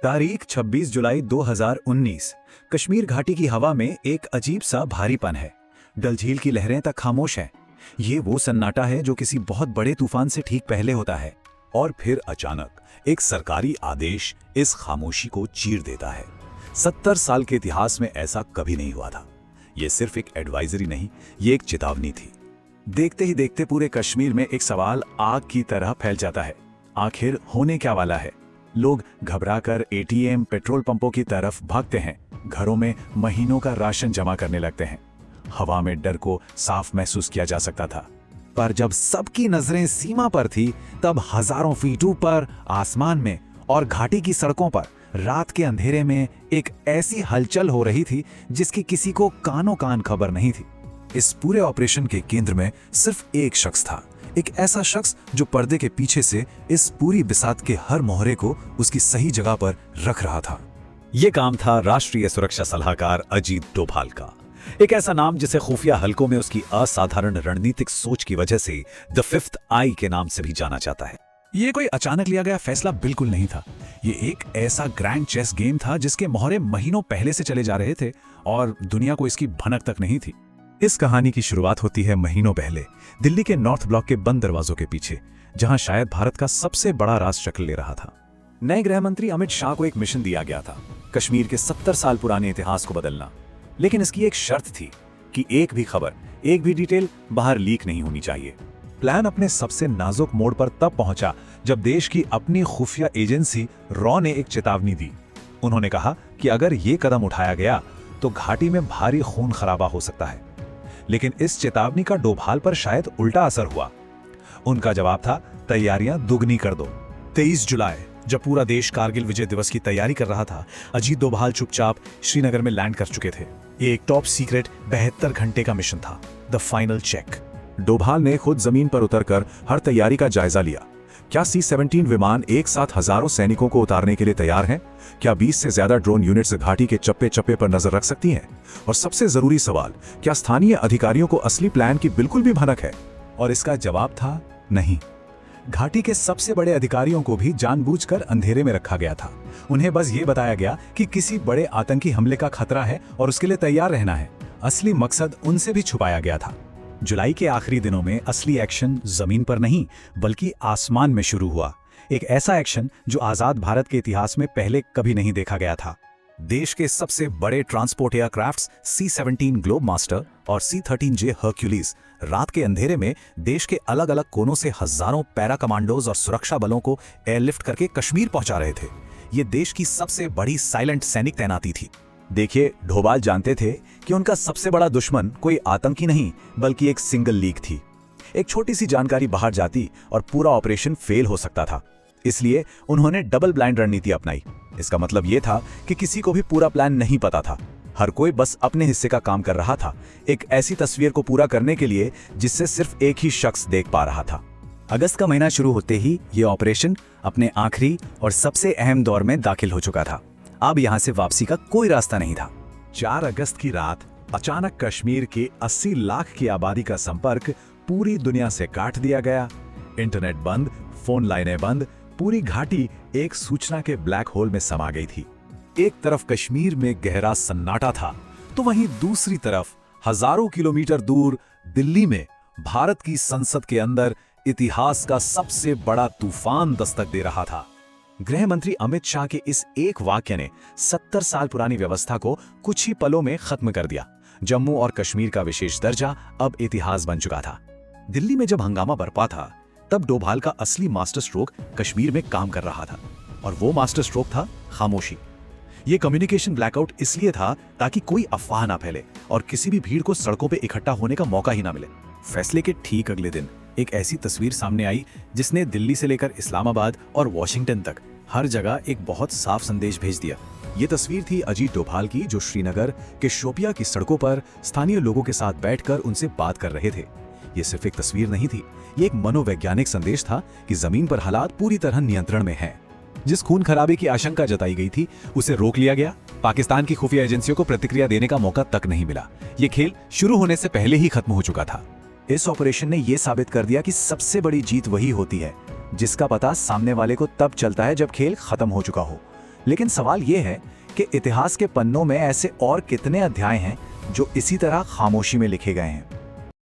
तारीख 26 जुलाई 2019। कश्मीर घाटी की हवा में एक अजीब सा भारीपन है। डल झील की लहरें तक खामोश हैं। ये वो सन्नाटा है जो किसी बहुत बड़े तूफान से ठीक पहले होता है। और फिर अचानक एक सरकारी आदेश इस खामोशी को चीर देता है। 70 साल के इतिहास में ऐसा कभी नहीं हुआ था। ये सिर्फ एक एडवाइजरी नहीं, ये एक चेतावनी थी। देखते ही देखते पूरे कश्मीर में एक सवाल आग की तरह फैल जाता है। आखिर होने क्या वाला है? लोग घबराकर एटीएम, पेट्रोल पंपों की तरफ भागते हैं। घरों में महीनों का राशन जमा करने लगते हैं। हवा में डर को साफ महसूस किया जा सकता था। पर जब सबकी नजरें सीमा पर थी, तब हजारों फीट ऊपर आसमान में और घाटी की सड़कों पर रात के अंधेरे में एक ऐसी हलचल हो रही थी जिसकी किसी को कानो कान खबर नहीं थी। इस पूरे ऑपरेशन के केंद्र में सिर्फ एक शख्स था, एक ऐसा शख्स जो पर्दे के पीछे से इस पूरी बिसात के हर मोहरे को उसकी सही जगह पर रख रहा था। ये काम था राष्ट्रीय सुरक्षा सलाहकार अजीत डोभाल का। एक ऐसा नाम जिसे खुफिया हलकों में उसकी असाधारण रणनीतिक सोच की वजह से द फिफ्थ आई के नाम से भी जाना जाता है। ये कोई अचानक लिया गया फैसला बिल्कुल नहीं था। ये एक ऐसा ग्रैंड चेस गेम था जिसके मोहरे महीनों पहले से चले जा रहे थे और दुनिया को इसकी भनक तक नहीं थी। इस कहानी की शुरुआत होती है महीनों पहले, दिल्ली के नॉर्थ ब्लॉक के बंद दरवाजों के पीछे, जहां शायद भारत का सबसे बड़ा राज शक्ल ले रहा था। नए गृह मंत्री अमित शाह को एक मिशन दिया गया था, कश्मीर के 70 साल पुराने इतिहास को बदलना। लेकिन इसकी एक शर्त थी कि एक भी खबर, एक भी डिटेल बाहर लीक नहीं होनी चाहिए। प्लान अपने सबसे नाजुक मोड़ पर तब पहुंचा जब देश की अपनी खुफिया एजेंसी रॉ ने एक चेतावनी दी। उन्होंने कहा कि अगर ये कदम उठाया गया तो घाटी में भारी खून खराबा हो सकता है। लेकिन इस चेतावनी का डोभाल पर शायद उल्टा असर हुआ। उनका जवाब था, तैयारियां दुगनी कर दो। 23 जुलाई, जब पूरा देश कारगिल विजय दिवस की तैयारी कर रहा था, अजीत डोभाल चुपचाप श्रीनगर में लैंड कर चुके थे। ये एक टॉप सीक्रेट 72 घंटे का मिशन था, द फाइनल चेक। डोभाल ने खुद जमीन पर उतरकर हर तैयारी का जायजा लिया। क्या C-17 विमान एक साथ हजारों सैनिकों को उतारने के लिए तैयार हैं? क्या 20 से ज्यादा ड्रोन यूनिट्स घाटी के चप्पे चप्पे पर नजर रख सकती हैं? और सबसे जरूरी सवाल, क्या स्थानीय अधिकारियों को असली प्लान की बिल्कुल भी भनक है? और इसका जवाब था नहीं। घाटी के सबसे बड़े अधिकारियों को भी जानबूझकर अंधेरे में रखा गया था। उन्हें बस ये बताया गया कि किसी बड़े आतंकी हमले का खतरा है और उसके लिए तैयार रहना है। असली मकसद उनसे भी छुपाया गया था। जुलाई के आखिरी दिनों में असली एक्शन जमीन पर नहीं बल्कि आसमान में शुरू हुआ। एक ऐसा एक्शन जो आजाद भारत के इतिहास में पहले कभी नहीं देखा गया था। देश के सबसे बड़े transport aircrafts C-17 globe master और C-13J हर्क्यूलिस रात के अंधेरे में देश के अलग अलग कोनों से हजारों पैरा कमांडोज और सुरक्षा बलों को एयरलिफ्ट करके कश्मीर पहुंचा रहे थे। ये देश की सबसे बड़ी साइलेंट सैनिक तैनाती थी। देखिए, डोभाल जानते थे कि उनका सबसे बड़ा दुश्मन कोई आतंकी नहीं बल्कि एक सिंगल लीक थी। एक छोटी सी जानकारी बाहर जाती और पूरा ऑपरेशन फेल हो सकता था। इसलिए उन्होंने डबल ब्लाइंड रणनीति अपनाई। इसका मतलब यह था कि किसी को भी पूरा प्लान नहीं पता था। हर कोई बस अपने हिस्से का काम कर रहा था, एक ऐसी तस्वीर को पूरा करने के लिए जिससे सिर्फ एक ही शख्स देख पा रहा था। अगस्त का महीना शुरू होते ही ये ऑपरेशन अपने आखिरी और सबसे अहम दौर में दाखिल हो चुका था। अब यहां से वापसी का कोई रास्ता नहीं था। 4 अगस्त की रात अचानक कश्मीर के 80 लाख की आबादी का संपर्क पूरी दुनिया से काट दिया गया। इंटरनेट बंद, फोन लाइनें बंद, पूरी घाटी एक सूचना के ब्लैक होल में समा गई थी। एक तरफ कश्मीर में गहरा सन्नाटा था, तो वहीं दूसरी तरफ हजारों किलोमीटर दूर दिल्ली में भारत की संसद के अंदर इतिहास का सबसे बड़ा तूफान दस्तक दे रहा था। गृह मंत्री अमित शाह के इस एक वाक्य ने 70 साल पुरानी व्यवस्था को कुछ ही पलों में खत्म कर दिया। जम्मू और कश्मीर का विशेष दर्जा अब इतिहास बन चुका था। दिल्ली में जब हंगामा बरपा था, तब डोभाल का असली मास्टर स्ट्रोक कश्मीर में काम कर रहा था, और वो मास्टर स्ट्रोक था खामोशी। ये कम्युनिकेशन ब्लैकआउट इसलिए था ताकि कोई अफवाह ना फैले और किसी भी भीड़ को सड़कों पे इकट्ठा होने का मौका ही ना मिले। फैसले के ठीक अगले दिन एक ऐसी तस्वीर सामने आई जिसने दिल्ली से लेकर इस्लामाबाद और वॉशिंगटन तक हर जगह एक बहुत साफ संदेश भेज दिया। ये तस्वीर थी अजीत डोभाल की, जो श्रीनगर के शोपिया की सड़कों पर स्थानीय लोगों के साथ बैठकर उनसे बात कर रहे थे। ये सिर्फ एक तस्वीर नहीं थी, ये एक मनोवैज्ञानिक संदेश था कि जमीन पर हालात पूरी तरह नियंत्रण में हैं। जिस खून खराबे की आशंका जताई गई थी उसे रोक लिया गया। पाकिस्तान की खुफिया एजेंसियों को प्रतिक्रिया देने का मौका तक नहीं मिला। ये खेल शुरू होने से पहले ही खत्म हो चुका था। इस ऑपरेशन ने यह साबित कर दिया कि सबसे बड़ी जीत वही होती है जिसका पता सामने वाले को तब चलता है जब खेल खत्म हो चुका हो। लेकिन सवाल ये है कि इतिहास के पन्नों में ऐसे और कितने अध्याय हैं जो इसी तरह खामोशी में लिखे गए हैं।